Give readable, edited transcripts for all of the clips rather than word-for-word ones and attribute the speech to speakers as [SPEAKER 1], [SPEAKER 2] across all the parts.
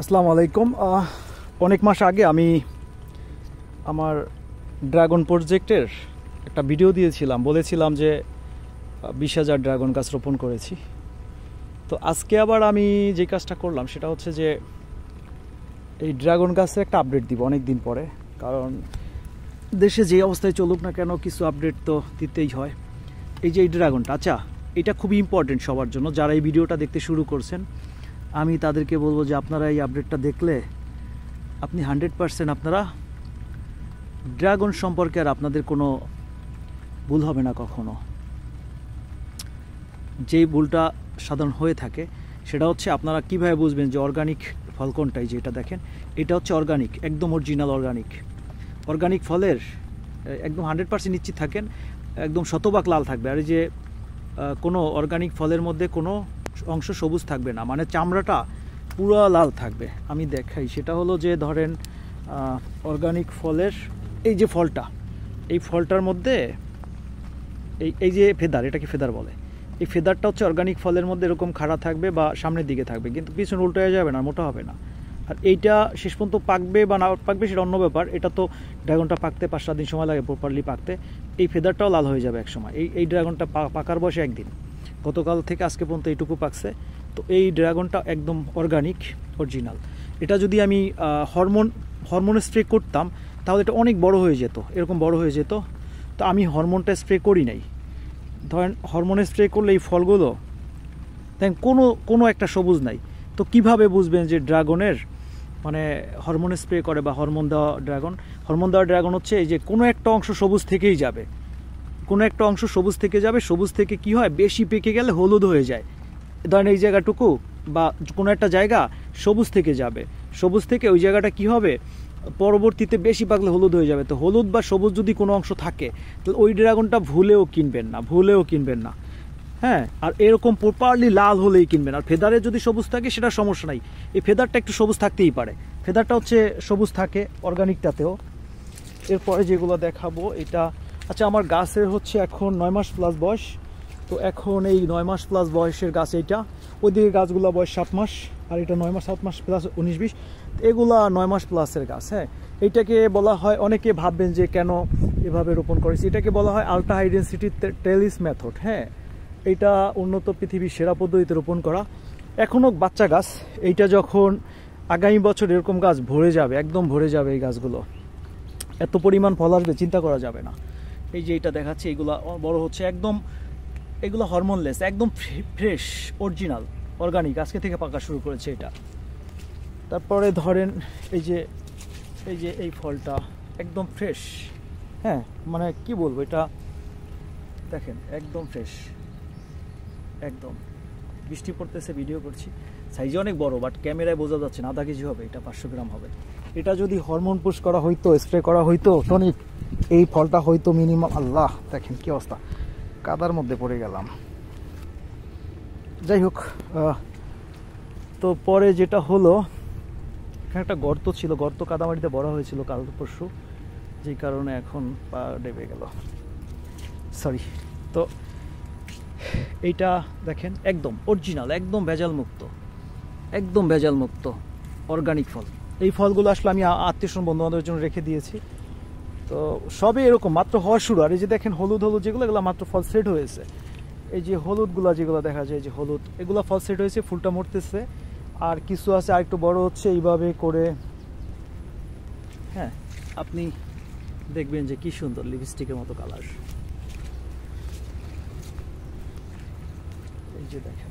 [SPEAKER 1] আসসালামু আলাইকুম। অনেক মাস আগে আমি আমার ড্রাগন প্রজেক্টের একটা ভিডিও দিয়েছিলাম, বলেছিলাম যে 20,000 ড্রাগন গাছ রোপণ করেছি। তো আজকে আবার আমি যে কাজটা করলাম সেটা হচ্ছে যে এই ড্রাগন গাছের একটা আপডেট দিব অনেক দিন পরে, কারণ দেশে যে অবস্থায় চলুক না কেন কিছু আপডেট তো দিতেই হয়। এই যে এই ড্রাগনটা, আচ্ছা এটা খুবই ইম্পর্টেন্ট সবার জন্য, যারা এই ভিডিওটা দেখতে শুরু করছেন আমি তাদেরকে বলবো যে আপনারা এই আপডেটটা দেখলে আপনি 100% আপনারা ড্রাগন সম্পর্কে আর আপনাদের কোনো ভুল হবে না কখনো। যেই ভুলটা সাধারণ হয়ে থাকে সেটা হচ্ছে আপনারা কিভাবে বুঝবেন যে অর্গানিক ফল কোনটাই, যে এটা দেখেন এটা হচ্ছে অর্গানিক, একদম অরিজিনাল অর্গানিক ফলের একদম 100% নিশ্চিত থাকেন, একদম শতভাগ লাল থাকবে। আর এই যে কোনো অর্গানিক ফলের মধ্যে কোনো অংশ সবুজ থাকবে না, মানে চামড়াটা পুরো লাল থাকবে। আমি দেখাই, সেটা হলো যে ধরেন অর্গানিক ফলের এই যে ফলটা, এই ফলটার মধ্যে এই যে ফেদার, এটাকে ফেদার বলে, এই ফেদারটা হচ্ছে অর্গানিক ফলের মধ্যে এরকম খাড়া থাকবে বা সামনের দিকে থাকবে, কিন্তু পিছনে উল্টো হয়ে যাবে না, মোটা হবে না। আর এইটা শেষ পর্যন্ত পাকবে বা না পাকবে সেটা অন্য ব্যাপার, এটা তো ড্রাগনটা পাকতে 5-7 দিন সময় লাগে প্রপারলি পাকতে। এই ফেদারটাও লাল হয়ে যাবে এক সময়। এই ড্রাগনটা পাকার বয়সে একদিন, গতকাল থেকে আজকে পর্যন্ত এইটুকু পাকছে। তো এই ড্রাগনটা একদম অরিজিনাল। এটা যদি আমি হরমোন স্প্রে করতাম তাহলে এটা অনেক বড় হয়ে যেত, এরকম বড় হয়ে যেত। তো আমি হরমোনটা স্প্রে করি নাই। ধরেন হরমোনে স্প্রে করলে এই ফলগুলো দেখেন কোনো একটা সবুজ নাই। তো কিভাবে বুঝবেন যে ড্রাগনের মানে হরমোনে স্প্রে করে বা হরমোন দেওয়া ড্রাগন হচ্ছে এই যে কোনো একটা অংশ সবুজ থেকেই যাবে, সবুজ থেকে কি হয়, বেশি পেকে গেলে হলুদ হয়ে যায়। ধরেন এই জায়গাটুকু বা কোনো একটা জায়গা সবুজ থেকে যাবে, সবুজ থেকে ওই জায়গাটা কি হবে, পরবর্তীতে বেশি পাকলে হলুদ হয়ে যাবে। তো হলুদ বা সবুজ যদি কোনো অংশ থাকে তাহলে ওই ড্রাগনটা ভুলেও কিনবেন না। হ্যাঁ, আর এরকম প্রপারলি লাল হলেই কিনবেন। আর ফেদারে যদি সবুজ থাকে সেটা সমস্যা নাই, এই ফেদারটা একটু সবুজ থাকতেই পারে, ফেদারটা হচ্ছে সবুজ থাকে অর্গানিকটাতেও। এরপরে যেগুলো দেখাবো এটা, আচ্ছা আমার গাছের হচ্ছে এখন 9 মাস প্লাস বয়স। তো এখন এই 9 মাস প্লাস বয়সের গাছ এইটা, ওইদিকে গাছগুলো বয়স 7 মাস, আর এটা 9 মাস 7 মাস প্লাস 19-20, এগুলা 9 মাস প্লাসের গাছ। হ্যাঁ, এইটাকে বলা হয়, অনেকে ভাববেন যে কেন এভাবে রোপণ করেছি, এটাকে বলা হয় ultra high density trellis method. হ্যাঁ, এইটা উন্নত পৃথিবীর সেরা পদ্ধতিতে রোপণ করা। এখনও বাচ্চা গাছ, এইটা যখন আগামী বছর এরকম গাছ ভরে যাবে, একদম ভরে যাবে এই গাছগুলো, এত পরিমাণ ফল আসবে চিন্তা করা যাবে না। এই যে এটা দেখাচ্ছে, এইগুলা বড় হচ্ছে একদম, এগুলো হরমোনলেস, একদম ফ্রেশ অরিজিনাল অর্গানিক, আজকে থেকে পাকা শুরু করেছে এটা। তারপরে ধরেন এই যে এই ফলটা একদম ফ্রেশ। হ্যাঁ, মানে কি বলবো, এটা দেখেন একদম ফ্রেশ, একদম বৃষ্টি পড়তেছে ভিডিও করছি, সাইজে অনেক বড়, বাট ক্যামেরায় বোঝা যাচ্ছে না, আধা কেজি হবে, এটা 500 গ্রাম হবে। এটা যদি হরমোন পুশ করা হইতো, স্প্রে করা হইতো টনিক, এই ফলটা হয়তো মিনিমাম, আল্লাহ দেখেন কি অবস্থা, কাদার মধ্যে পড়ে গেলাম। যাই হোক, তো পরে যেটা হলো, এখানে একটা গর্ত ছিল, গর্ত কাদামাটিতে বড় হয়েছিল কাল পরশু, যেই কারণে এখন পা ডেবে গেল, সরি। তো এইটা দেখেন একদম অরিজিনাল, একদম ভেজাল মুক্ত অর্গানিক ফল। এই ফলগুলো আসলে আমি আত্মীয় বন্ধু বান্ধবের জন্য রেখে দিয়েছি। তো সবই এরকম মাত্র হওয়া শুরু। আর এই যে দেখেন হলুদ যেগুলো, এগুলো মাত্র ফল সেট হয়েছে। এই যে হলুদগুলা যেগুলো দেখা যায়, যে হলুদ, এগুলো ফল সেট হয়েছে, ফুলটা মরতেছে, আর কিছু আছে আর একটু বড় হচ্ছে এইভাবে করে। হ্যাঁ, আপনি দেখবেন যে কি সুন্দর লিপস্টিকের মতো কালার। এই যে দেখেন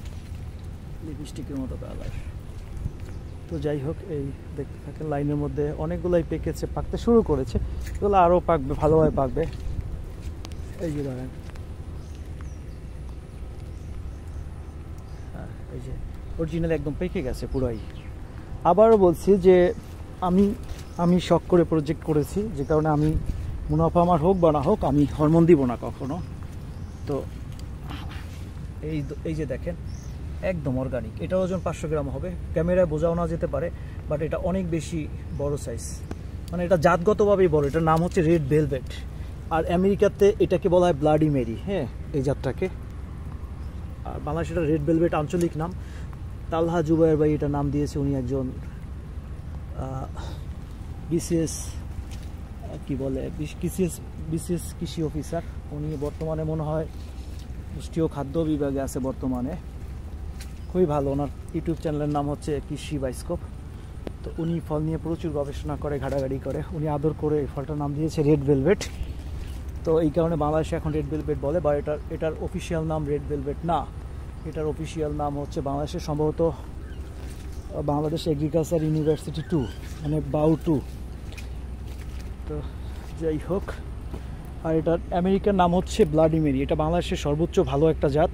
[SPEAKER 1] লিপস্টিকের মতো কালার। তো যাই হোক, এই দেখতে থাকেন, লাইনের মধ্যে অনেকগুলাই পেকেছে, পাকতে শুরু করেছে, এগুলো আরও পাকবে, ভালোভাবে পাকবে। এই যে ধরেন, হ্যাঁ এই যে অরিজিনাল একদম পেকে গেছে পুরাই। আবারও বলছি যে আমি শখ করে প্রজেক্ট করেছি, যে কারণে আমি মুনাফা আমার হোক বা না হোক আমি হরমোন দিব না কখনো। তো এই যে দেখেন একদম অর্গানিক, এটা ওজন 500 গ্রাম হবে, ক্যামেরায় বোঝাও না যেতে পারে, বাট এটা অনেক বেশি বড় সাইজ, মানে এটা জাতগতভাবেই বড়। এটার নাম হচ্ছে রেড ভেলভেট, আর আমেরিকাতে এটাকে বলা হয় ব্লাডি মেরি। হ্যাঁ, এই জাতটাকে, আর বাংলাদেশে এটা রেড ভেলভেট আঞ্চলিক নাম। তালহা জুবায়ের ভাই এটা নাম দিয়েছে, উনি একজন বিসিএস কি বলে বিসিএস কৃষি অফিসার। উনি বর্তমানে মনে হয় পুষ্টি ও খাদ্য বিভাগে আছে বর্তমানে। খুবই ভালো, ওনার ইউটিউব চ্যানেলের নাম হচ্ছে কৃষি বাইস্কোপ। তো উনি ফল নিয়ে প্রচুর গবেষণা করে, ঘাটাঘাটি করে। উনি আদর করে এই ফলটার নাম দিয়েছে রেড ভেলভেট। তো এই কারণে বাংলাদেশে এখন রেড ভেলভেট বলে, বা এটার অফিসিয়াল নাম রেড ভেলভেট না, এটার অফিসিয়াল নাম হচ্ছে বাংলাদেশের সম্ভবত বাংলাদেশ এগ্রিকালচার ইউনিভার্সিটি 2, মানে বাউ 2। তো যাই হোক, আর এটার আমেরিকার নাম হচ্ছে ব্লাডি মেরি। এটা বাংলাদেশের সর্বোচ্চ ভালো একটা জাত,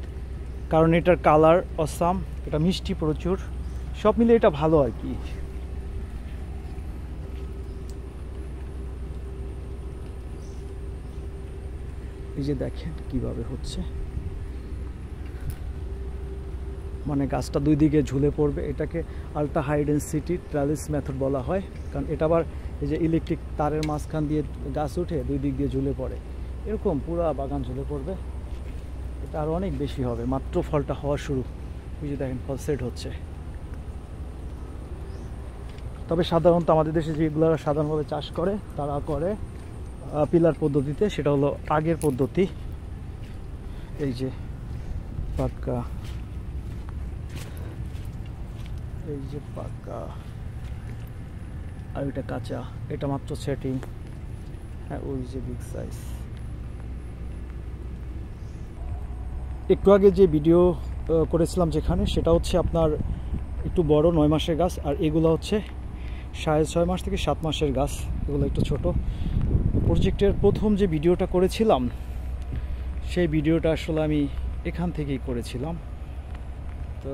[SPEAKER 1] কারণ এটার কালার অসাম, এটা মিষ্টি প্রচুর, সব মিলে এটা ভালো আর কি। এই যে দেখেন কিভাবে হচ্ছে, মানে গাছটা দুই দিকে ঝুলে পড়বে। এটাকে আলট্রা হাই ডেন্সিটি ট্রালিস মেথড বলা হয়, কারণ এটা আবার এই যে ইলেকট্রিক তারের মাঝখান দিয়ে গাছ উঠে দুই দিক দিয়ে ঝুলে পড়ে, এরকম পুরা বাগান ঝুলে পড়বে। এটা আরও অনেক বেশি হবে, মাত্র ফলটা হওয়া শুরু। এই যে দেখেন ফল সেট হচ্ছে। তবে সাধারণত আমাদের দেশে যেগুলো সাধারণভাবে চাষ করে তারা করে পিলার পদ্ধতিতে, সেটা হলো আগের পদ্ধতি। এই যে পাক্কা, এই যে পাকা, আর এটা কাঁচা, এটা মাত্র সেটিং। হ্যাঁ, ওই যে বিগ সাইজ। একটু আগে যে ভিডিও করেছিলাম যেখানে, সেটা হচ্ছে আপনার একটু বড় 9 মাসের গাছ, আর এগুলো হচ্ছে 6.5 মাস থেকে 7 মাসের গাছ, এগুলো একটু ছোট। প্রজেক্টের প্রথম যে ভিডিওটা করেছিলাম, সেই ভিডিওটা আসলে আমি এখান থেকেই করেছিলাম। তো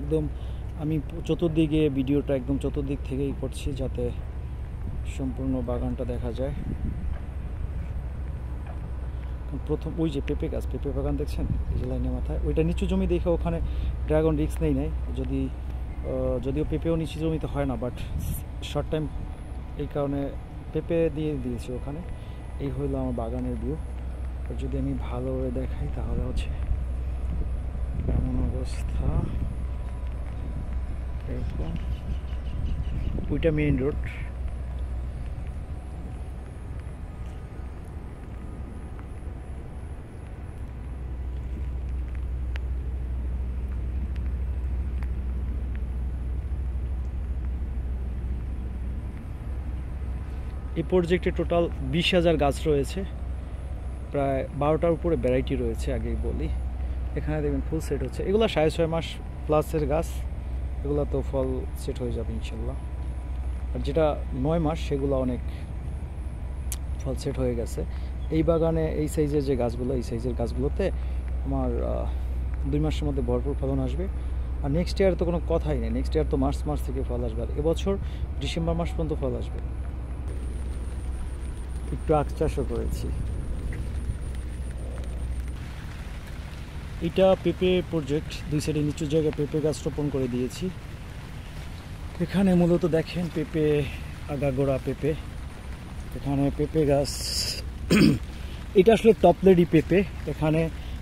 [SPEAKER 1] একদম আমি চতুর্দিকে ভিডিওটা একদম চতুর্দিক থেকেই করছি, যাতে সম্পূর্ণ বাগানটা দেখা যায়। প্রথম ওই যে পেঁপে গাছ, পেঁপে বাগান দেখছেন এই যে লাইনের মাথায়, ওইটা নিচু জমি দেখে ওখানে ড্রাগন রিস্ক নেই। যদিও পেঁপেও নিচু জমিতে হয় না, বাট শর্ট টাইম, এই কারণে পেঁপে দিয়ে দিয়েছি ওখানে। এই হলো আমার বাগানের ভিউ। আর যদি আমি ভালোভাবে দেখাই তাহলে হচ্ছে এমন অবস্থা। ওইটা মেইন রোড। এই প্রজেক্টে টোটাল 20,000 গাছ রয়েছে, প্রায় 12টার উপরে ভ্যারাইটি রয়েছে। আগেই বলি, এখানে দেখবেন ফুল সেট হচ্ছে। এগুলো 6.5 মাস প্লাসের গাছ, এগুলো তো ফল সেট হয়ে যাবে ইনশাল্লাহ। আর যেটা 9 মাস সেগুলো অনেক ফল সেট হয়ে গেছে। এই বাগানে এই সাইজের যে গাছগুলো, এই সাইজের গাছগুলোতে আমার 2 মাসের মধ্যে ভরপুর ফলন আসবে। আর নেক্সট ইয়ার তো কোনো কথাই নেই, নেক্সট ইয়ার তো মার্চ থেকে ফল আসবে। আর এবছর ডিসেম্বর মাস পর্যন্ত ফল আসবে। একটু আখ চাষও করেছি। এটা পেঁপে প্রজেক্ট, দুই সাইডে নিচু জায়গায় পেঁপে গাছ রোপণ করে দিয়েছি। এখানে মূলত দেখেন পেঁপে, আগাগোড়া পেঁপে। এখানে পেঁপে গাছ এটা আসলে টপলেডি পেঁপে। এখানে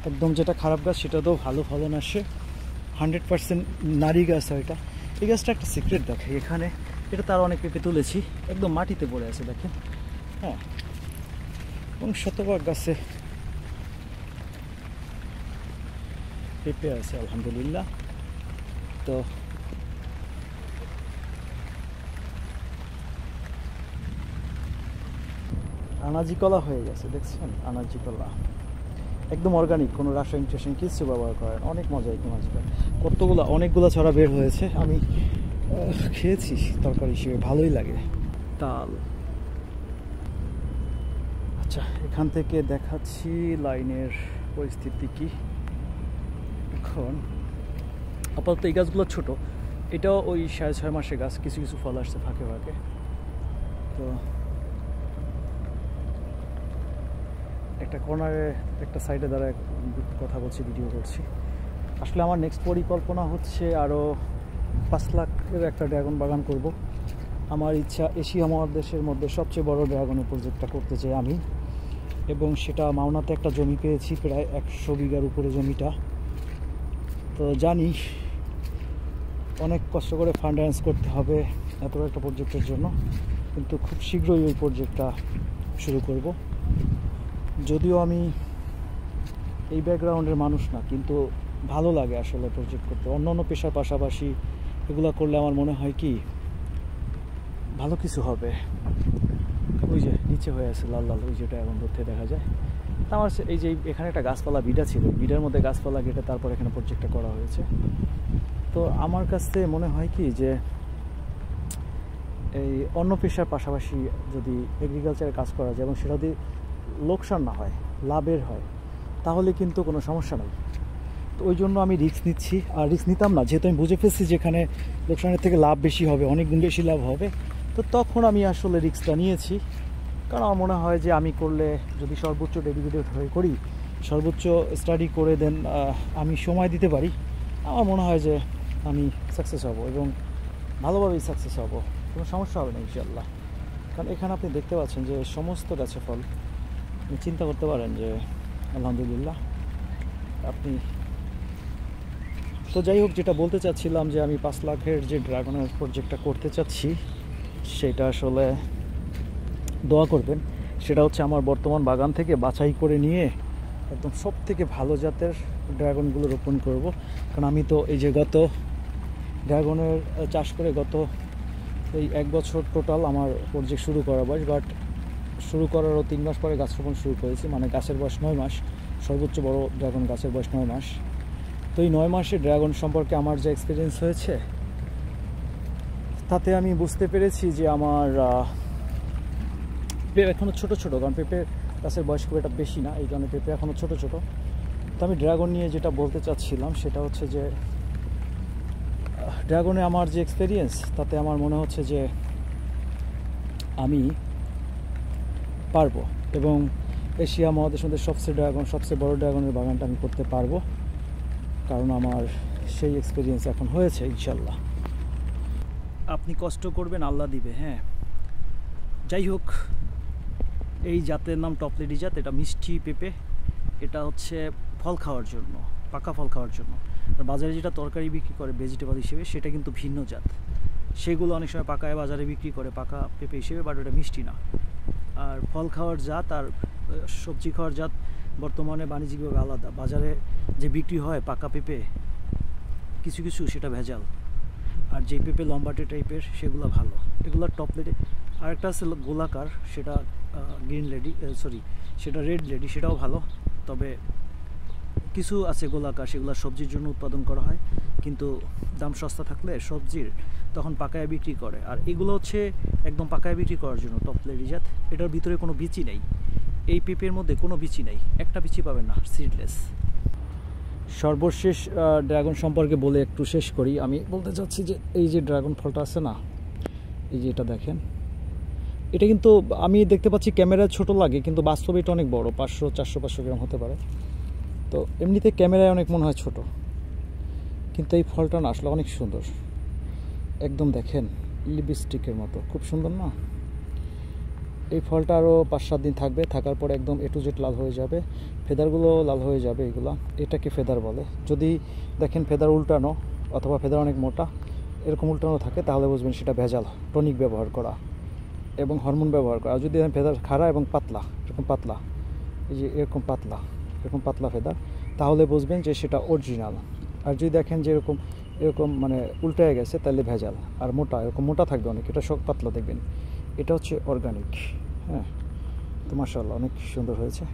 [SPEAKER 1] একদম যেটা খারাপ গাছ সেটাতেও ভালো ফলন আসে। 100% নারী গাছ হয় এটা। এই গাছটা একটা সিক্রেট দেখে এখানে, এটা তার অনেক পেঁপে তুলেছি, একদম মাটিতে পড়ে আছে দেখেন। হ্যাঁ, এবং শতভাগ গাছে পেঁপে আছে আলহামদুলিল্লাহ। তো আনাজি কলা হয়ে গেছে দেখছেন, আনাজি কলা একদম অর্গানিক, কোনো রাসায়নিক কিছু ব্যবহার করেন। অনেক মজা এই আনাজি কলা, অনেকগুলো ছড়া বের হয়েছে। আমি খেয়েছি তরকারি হিসেবে, ভালোই লাগে। তাল, আচ্ছা এখান থেকে দেখাচ্ছি লাইনের পরিস্থিতি কি। এখন আপাতত এই গাছগুলো ছোট, এটাও ওই 6.5 মাসের গাছ, কিছু কিছু ফল আসছে ফাঁকে ফাঁকে। তো একটা কর্নারে একটা সাইডে দাঁড়ায় কথা বলছি, ভিডিও করছি। আসলে আমার নেক্সট পরিকল্পনা হচ্ছে আরও 5 লাখের একটা ড্রাগন বাগান করব। আমার ইচ্ছা এশিয়া মহাদেশের মধ্যে সবচেয়ে বড় ড্রাগনের প্রজেক্টটা করতে চাই আমি, এবং সেটা মাওনাতে একটা জমি পেয়েছি, প্রায় 100 বিঘার উপরে জমিটা। তো জানি অনেক কষ্ট করে ফান্ড অ্যারেঞ্জ করতে হবে এত একটা প্রজেক্টের জন্য, কিন্তু খুব শীঘ্রই ওই প্রজেক্টটা শুরু করব। যদিও আমি এই ব্যাকগ্রাউন্ডের মানুষ না, কিন্তু ভালো লাগে আসলে প্রজেক্ট করতে। অন্য পেশার পাশাপাশি এগুলো করলে আমার মনে হয় কি ভালো কিছু হবে। ওই যে নিচে হয়ে আছে লাল লাল, ওই যেটা এখন ধরতে দেখা যায়। তা আমার এই যে এখানে একটা গাছপালা বিডা ছিল, বিডার মধ্যে গাছপালা কেটে তারপর এখানে প্রজেক্টটা করা হয়েছে। তো আমার কাছে মনে হয় কি যে এই অন্য পেশার পাশাপাশি যদি এগ্রিকালচারে কাজ করা যায় এবং সেটা যদি লোকসান না হয়, লাভের হয়, তাহলে কিন্তু কোনো সমস্যা নেই। তো ওই জন্য আমি রিস্ক নিচ্ছি। আর রিস্ক নিতাম না, যেহেতু আমি বুঝে ফেলছি যেখানে লোকসানের থেকে লাভ বেশি হবে, অনেক গুণ বেশি লাভ হবে। তো তখন আমি আসলে রিস্কটা নিয়েছি, কারণ আমার মনে হয় যে আমি করলে যদি সর্বোচ্চ ডেডিকেটেড হয়ে করি, সর্বোচ্চ স্টাডি করে দেন আমি সময় দিতে পারি, আমার মনে হয় যে আমি সাকসেস হব এবং ভালোভাবেই সাকসেস হব, কোনো সমস্যা হবে না ইনশাআল্লাহ। কারণ এখানে আপনি দেখতে পাচ্ছেন যে সমস্ত গাছে ফল। আপনি চিন্তা করতে পারেন যে আলহামদুলিল্লাহ আপনি। তো যাই হোক, যেটা বলতে চাচ্ছিলাম যে আমি 5 লাখের যে ড্রাগনের প্রজেক্টটা করতে চাচ্ছি, সেটা আসলে দোয়া করবেন। সেটা হচ্ছে আমার বর্তমান বাগান থেকে বাছাই করে নিয়ে একদম সব থেকে ভালো জাতের ড্রাগনগুলো রোপণ করব। কারণ আমি তো এই যে গত ড্রাগনের চাষ করে গত এই 1 বছর টোটাল আমার প্রজেক্ট শুরু করা বয়স, বাট শুরু করারও 3 মাস পরে গাছ রোপণ শুরু করেছি, মানে গাছের বয়স 9 মাস। সর্বোচ্চ বড় ড্রাগন গাছের বয়স 9 মাস। তো এই 9 মাসে ড্রাগন সম্পর্কে আমার যে এক্সপিরিয়েন্স হয়েছে, তাতে আমি বুঝতে পেরেছি যে আমার পেঁপে এখনও ছোটো ছোটো, কারণ পেঁপে গাছের বয়স খুব একটা বেশি না, এই কারণে পেঁপে এখনও ছোটো ছোটো। তো আমি ড্রাগন নিয়ে যেটা বলতে চাচ্ছিলাম সেটা হচ্ছে যে ড্রাগনে আমার যে এক্সপিরিয়েন্স, তাতে আমার মনে হচ্ছে যে আমি পারবো, এবং এশিয়া মহাদেশের মধ্যে সবচেয়ে বড় ড্রাগনের বাগানটা আমি করতে পারবো, কারণ আমার সেই এক্সপিরিয়েন্স এখন হয়েছে ইনশাল্লাহ। আপনি কষ্ট করবেন, আল্লাহ দিবে। হ্যাঁ, যাই হোক, এই জাতের নাম টপ লেডি জাত। এটা মিষ্টি পেঁপে, এটা হচ্ছে ফল খাওয়ার জন্য, পাকা ফল খাওয়ার জন্য। আর বাজারে যেটা তরকারি বিক্রি করে ভেজিটেবল হিসেবে, সেটা কিন্তু ভিন্ন জাত। সেগুলো অনেক সময় পাকায় বাজারে বিক্রি করে পাকা পেঁপে হিসেবে, বাট ওটা মিষ্টি না। আর ফল খাওয়ার জাত আর সবজি খাওয়ার জাত বর্তমানে বাণিজ্যিকভাবে আলাদা। বাজারে যে বিক্রি হয় পাকা পেঁপে কিছু কিছু, সেটা ভেজাল। আর যে পেঁপে লম্বাটে টাইপের, সেগুলো ভালো, এগুলো টপ লেডি। আরেকটা আছে গোলাকার, সেটা গ্রিন লেডি, সেটা রেড লেডি, সেটাও ভালো। তবে কিছু আছে গোলাকার, সেগুলো সবজির জন্য উৎপাদন করা হয়, কিন্তু দাম সস্তা থাকলে সবজির তখন পাকায় বিক্রি করে। আর এগুলো হচ্ছে একদম পাকায় বিক্রি করার জন্য টপ লেডি জাত। এটার ভিতরে কোনো বিচি নেই, এই পেঁপের মধ্যে কোনো বিচি নেই, একটা বিচি পাবেন না, সিডলেস। সর্বশেষ ড্রাগন সম্পর্কে বলে একটু শেষ করি। আমি বলতে চাচ্ছি যে এই যে ড্রাগন ফলটা আছে না, এই যে এটা দেখেন, এটা কিন্তু আমি দেখতে পাচ্ছি ক্যামেরায় ছোট লাগে, কিন্তু বাস্তবে এটা অনেক বড়, 500-400-500 গ্রাম হতে পারে। তো এমনিতে ক্যামেরায় অনেক মনে হয় ছোট, কিন্তু এই ফলটা না আসলে অনেক সুন্দর। একদম দেখেন লিপস্টিকের মতো, খুব সুন্দর না? এই ফলটা আরও 5-7 দিন থাকবে, থাকার পরে একদম A to Z লাল হয়ে যাবে, ফেদারগুলো লাল হয়ে যাবে। এগুলা এটাকে ফেদার বলে। যদি দেখেন ফেদার উল্টানো অথবা ফেদার অনেক মোটা এরকম উল্টানো থাকে, তাহলে বুঝবেন সেটা ভেজাল, টনিক ব্যবহার করা এবং হরমোন ব্যবহার করা। আর যদি ফেদার খাড়া এবং পাতলা, এরকম পাতলা, এই যে এরকম পাতলা ফেদার, তাহলে বুঝবেন যে সেটা অরিজিনাল। আর যদি দেখেন যে এরকম মানে উল্টায় গেছে, তাহলে ভেজাল। আর মোটা, এরকম মোটা থাকবে অনেক, এটা সব পাতলা দেখবেন, এটা হচ্ছে অর্গানিক। হ্যাঁ, তো মাশাআল্লাহ অনেক সুন্দর হয়েছে।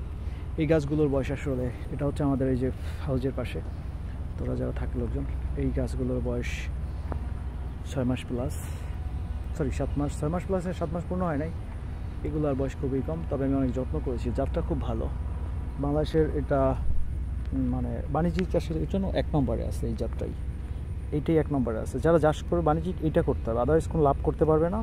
[SPEAKER 1] এই গাছগুলোর বয়স আসলে, এটা হচ্ছে আমাদের এই যে হাউজের পাশে, তোরা যারা থাকে লোকজন, এই গাছগুলোর বয়স 6 মাস প্লাস, 7 মাস, 6 মাস প্লাস, 7 মাস পূর্ণ হয় নাই। এগুলোর বয়স খুবই কম, তবে আমি অনেক যত্ন করেছি। জাতটা খুব ভালো, বাংলাদেশের এটা মানে বাণিজ্যিক চাষের জন্য 1 নম্বরে আছে। এই জাতটাই, এইটাই 1 নম্বরে আছে। যারা চাষ করে বাণিজ্যিক, এইটা করতে হবে, আদারওয়াইজ কোনো লাভ করতে পারবে না,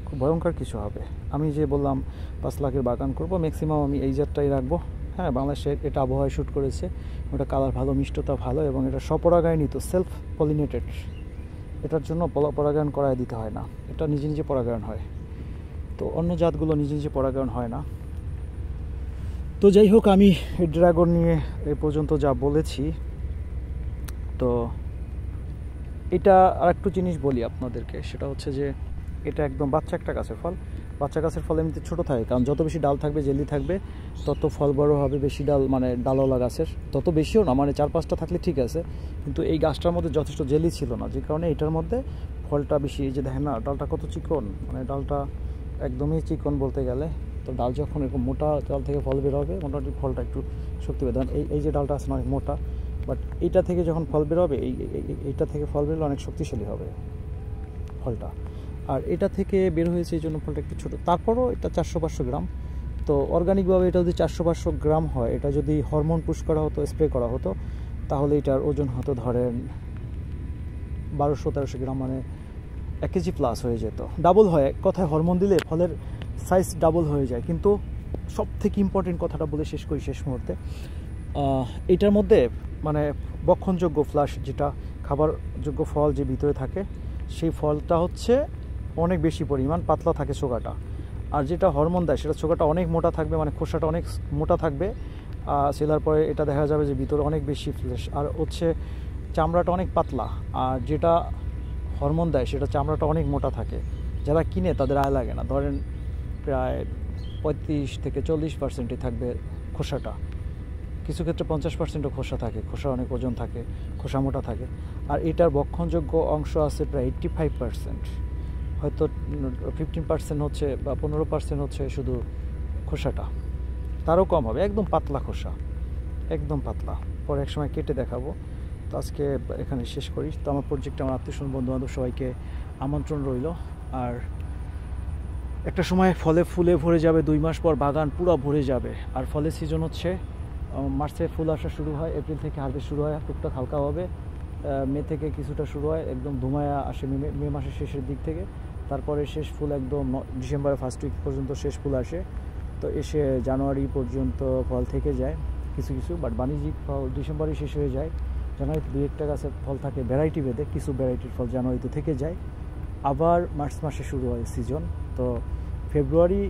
[SPEAKER 1] খুব ভয়ঙ্কর কিছু হবে। আমি যে বললাম 5 লাখের বাগান করব, ম্যাক্সিমাম আমি এই জাতটাই রাখবো। হ্যাঁ, বাংলাদেশে এটা আবহাওয়ায় শ্যুট করেছে, ওটা কালার ভালো, মিষ্টতা ভালো, এবং এটা স্বপরাগায়নিত, সেলফ পলিনেটেড। এটার জন্য পরাগায়ন করায় দিতে হয় না, এটা নিজে নিজে পরাগায়ন হয়। তো অন্য জাতগুলো নিজে নিজে পরাগায়ন হয় না। তো যাই হোক, আমি এই ড্রাগন নিয়ে এ পর্যন্ত যা বলেছি। তো এটা আর একটু জিনিস বলি আপনাদেরকে, সেটা হচ্ছে যে এটা একদম বাচ্চা একটা গাছের ফল। বাচ্চা গাছের ফল এমনিতে ছোটো থাকে, কারণ যত বেশি ডাল থাকবে, জেলি থাকবে, তত ফল বড় হবে। বেশি ডাল মানে ডালওয়ালা গাছের তত বেশিও না, মানে 4-5টা থাকলে ঠিক আছে। কিন্তু এই গাছটার মধ্যে যথেষ্ট জেলি ছিল না, যে কারণে এটার মধ্যে ফলটা বেশি। এই যে দেখেন না, ডালটা কত চিকন, মানে ডালটা একদমই চিকন বলতে গেলে। তো ডাল যখন এরকম মোটা ডাল থেকে ফল বের হবে, মোটামুটি ফলটা একটু শক্তি পেয়ে। ধরেন এই যে ডালটা আছে না, অনেক মোটা, বাট এইটা থেকে যখন ফল বের হবে, এইটা থেকে ফল বেরোলে অনেক শক্তিশালী হবে ফলটা। আর এটা থেকে বের হয়েছে এই জন্য ফলটা একটু ছোটো। তারপরও এটা 400-500 গ্রাম। তো অর্গানিকভাবে এটা যদি 400-500 গ্রাম হয়, এটা যদি হরমোন পুশ করা হতো, স্প্রে করা হতো, তাহলে এটার ওজন হতো ধরেন 1200-1300 গ্রাম, মানে 1 কেজি প্লাস হয়ে যেত। ডাবল হয়, কথায় হরমোন দিলে ফলের সাইজ ডাবল হয়ে যায়। কিন্তু সব থেকে ইম্পর্টেন্ট কথাটা বলে শেষ করি শেষ মুহূর্তে। এটার মধ্যে মানে বক্ষণযোগ্য ফ্লাশ, যেটা খাবারযোগ্য ফল যে ভিতরে থাকে, সেই ফলটা হচ্ছে অনেক বেশি পরিমাণ পাতলা থাকে চোকাটা। আর যেটা হরমোন দেয় সেটা চোকাটা অনেক মোটা থাকবে, মানে খোসাটা অনেক মোটা থাকবে। সেলার পরে এটা দেখা যাবে যে ভিতরে অনেক বেশি ফ্লেশ, আর হচ্ছে চামড়াটা অনেক পাতলা। আর যেটা হরমোন দেয় সেটা চামড়াটা অনেক মোটা থাকে। যারা কিনে তাদের আয় লাগে না। ধরেন প্রায় 35-40% থাকবে খোসাটা, কিছু ক্ষেত্রে 50%ও খোসা থাকে, খোসা অনেক ওজন থাকে, খোসা মোটা থাকে। আর এটার বক্ষণযোগ্য অংশ আছে প্রায় 85%, হয়তো 15% হচ্ছে বা 15% হচ্ছে শুধু খোসাটা, তারও কম হবে। একদম পাতলা খোসা, একদম পাতলা। পরে এক সময় কেটে দেখাবো। তো আজকে এখানে শেষ করি। তো আমার প্রজেক্টে আমার আত্মীয়স্বজন, বন্ধুবান্ধব সবাইকে আমন্ত্রণ রইল। আর একটা সময় ফলে ফুলে ভরে যাবে, 2 মাস পর বাগান পুরো ভরে যাবে। আর ফলের সিজন হচ্ছে মার্চে ফুল আসা শুরু হয়, এপ্রিল থেকে হারভেস্ট শুরু হয়, টুকটাক হালকা হবে। মে থেকে কিছুটা শুরু হয়, একদম ধুমায়া আসে মে মাসের শেষের দিক থেকে। তারপরে শেষ ফুল একদম ডিসেম্বরের ফার্স্ট উইক পর্যন্ত শেষ ফুল আসে। তো এসে জানুয়ারি পর্যন্ত ফল থেকে যায় কিছু কিছু, বাট বাণিজ্যিক ফল ডিসেম্বরে শেষ হয়ে যায়। জানুয়ারিতে 2-1টা গাছের ফল থাকে ভ্যারাইটি ভেদে, কিছু ভ্যারাইটির ফল জানুয়ারিতে থেকে যায়। আবার মার্চ মাসে শুরু হয় সিজন। তো ফেব্রুয়ারি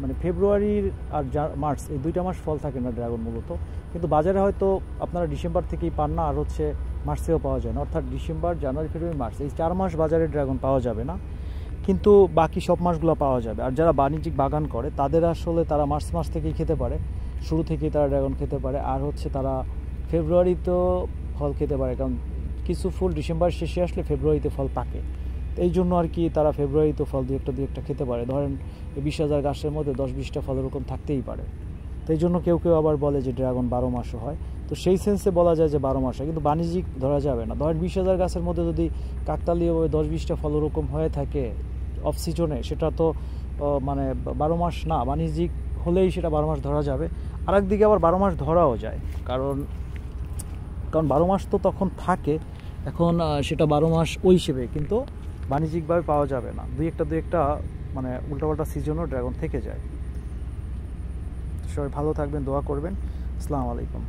[SPEAKER 1] মানে ফেব্রুয়ারির আর মার্চ, এই 2টা মাস ফল থাকে না ড্রাগন মূলত। কিন্তু বাজারে হয়তো আপনারা ডিসেম্বর থেকেই পান না, আর হচ্ছে মার্চেও পাওয়া যায় না। অর্থাৎ ডিসেম্বর, জানুয়ারি, ফেব্রুয়ারি, মার্চ, এই 4 মাস বাজারে ড্রাগন পাওয়া যাবে না, কিন্তু বাকি সব মাসগুলো পাওয়া যাবে। আর যারা বাণিজ্যিক বাগান করে তাদের আসলে তারা মার্চ মাস থেকেই খেতে পারে, শুরু থেকেই তারা ড্রাগন খেতে পারে। আর হচ্ছে তারা ফেব্রুয়ারিতেও ফল খেতে পারে, কারণ কিছু ফুল ডিসেম্বর শেষে আসলে ফেব্রুয়ারিতে ফল পাকে। এই জন্য আর কি তারা ফেব্রুয়ারিতে ফল দু একটা খেতে পারে। ধরেন 20,000 গাছের মধ্যে 10-20টা ফল এরকম থাকতেই পারে। তো এই জন্য কেউ কেউ আবার বলে যে ড্রাগন 12 মাসও হয়। তো সেই সেন্সে বলা যায় যে 12 মাস হয়, কিন্তু বাণিজ্যিক ধরা যাবে না। ধরেন 20,000 গাছের মধ্যে যদি কাকতালীয়ভাবে 10-20টা ফল ওরকম হয়ে থাকে অফ সিজনে, সেটা তো মানে 12 মাস না, বাণিজ্যিক হলেই সেটা 12 মাস ধরা যাবে। আর একদিকে আবার 12 মাস ধরাও যায়, কারণ 12 মাস তো তখন থাকে। এখন সেটা 12 মাস ওই হিসেবে, কিন্তু বাণিজ্যিকভাবে পাওয়া যাবে না। দুই একটা মানে উল্টাপাল্টা সিজনও ড্রাগন থেকে যায়। সবাই ভালো থাকবেন, দোয়া করবেন। আসসালামু আলাইকুম।